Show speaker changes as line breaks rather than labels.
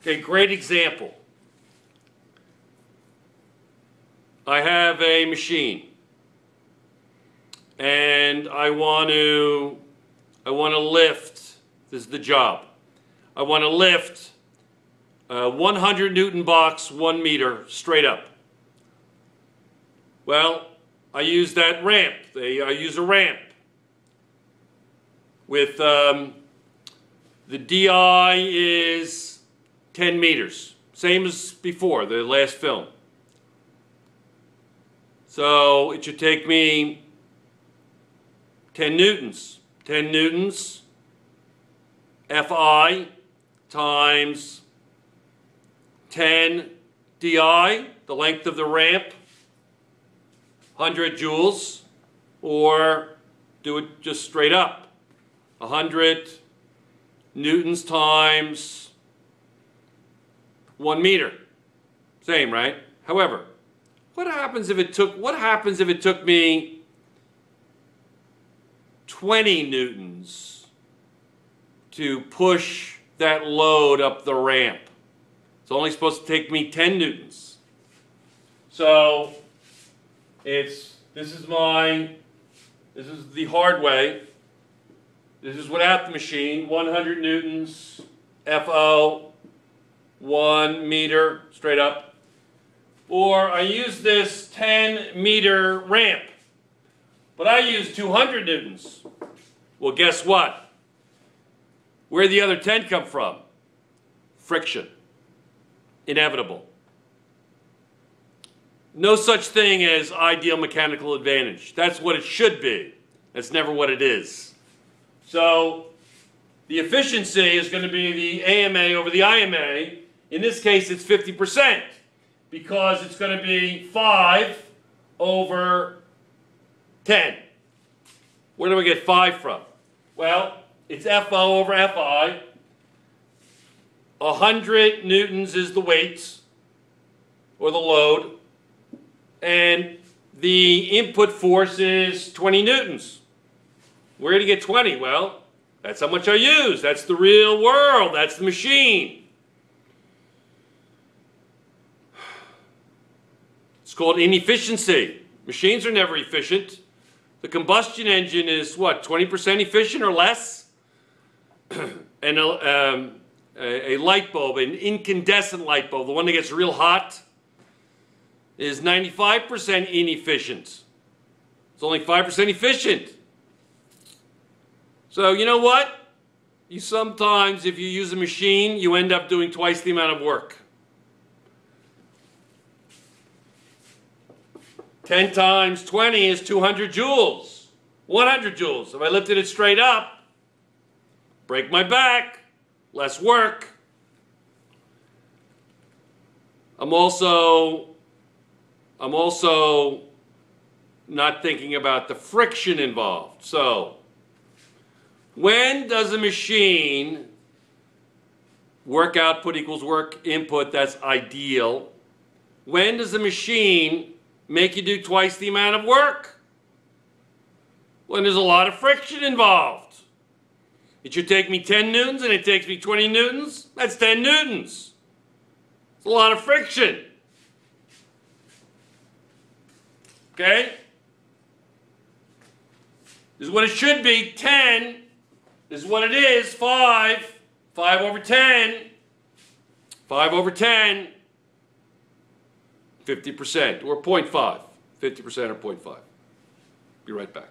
Okay, great example. I have a machine and I want to lift, this is the job, I want to lift 100 Newton box 1 meter straight up. Well, I use that ramp. I use a ramp with the DI is 10 meters, same as before, the last film. So it should take me 10 newtons. 10 newtons Fi times 10 DI, the length of the ramp, 100 joules, or do it just straight up. 100 newtons times 1 meter. Same, right? However, what happens if it took me 20 newtons to push that load up the ramp? It's only supposed to take me 10 newtons. So this is the hard way. This is without the machine. 100 newtons, FO, 1 meter straight up. Or I use this 10 meter ramp, but I use 200 newtons. Well, guess what? Where'd the other 10 come from? Friction. Inevitable. No such thing as ideal mechanical advantage. That's what it should be. That's never what it is. So the efficiency is going to be the AMA over the IMA. In this case, it's 50%. Because it's going to be 5 over 10. Where do we get 5 from? Well, it's FO over FI. 100 newtons is the weight, or the load, and the input force is 20 newtons. Where do you get 20? Well, that's how much I use. That's the real world. That's the machine. It's called inefficiency. Machines are never efficient. The combustion engine is, what, 20% efficient or less? And a light bulb, an incandescent light bulb, the one that gets real hot, is 95% inefficient. It's only 5% efficient. So you know what? You sometimes, if you use a machine, you end up doing twice the amount of work. 10 times 20 is 200 joules. 100 joules. If I lifted it straight up, break my back, less work. I'm also not thinking about the friction involved. So, when does a machine, work output equals work input, that's ideal. When does a machine make you do twice the amount of work? When there's a lot of friction involved. It should take me 10 newtons and it takes me 20 newtons. That's 10 newtons. It's a lot of friction. Okay? This is what it should be. 10 is what it is. 5. 5 over 10. 5 over 10. 50% or 0.5. 50% or 0.5. Be right back.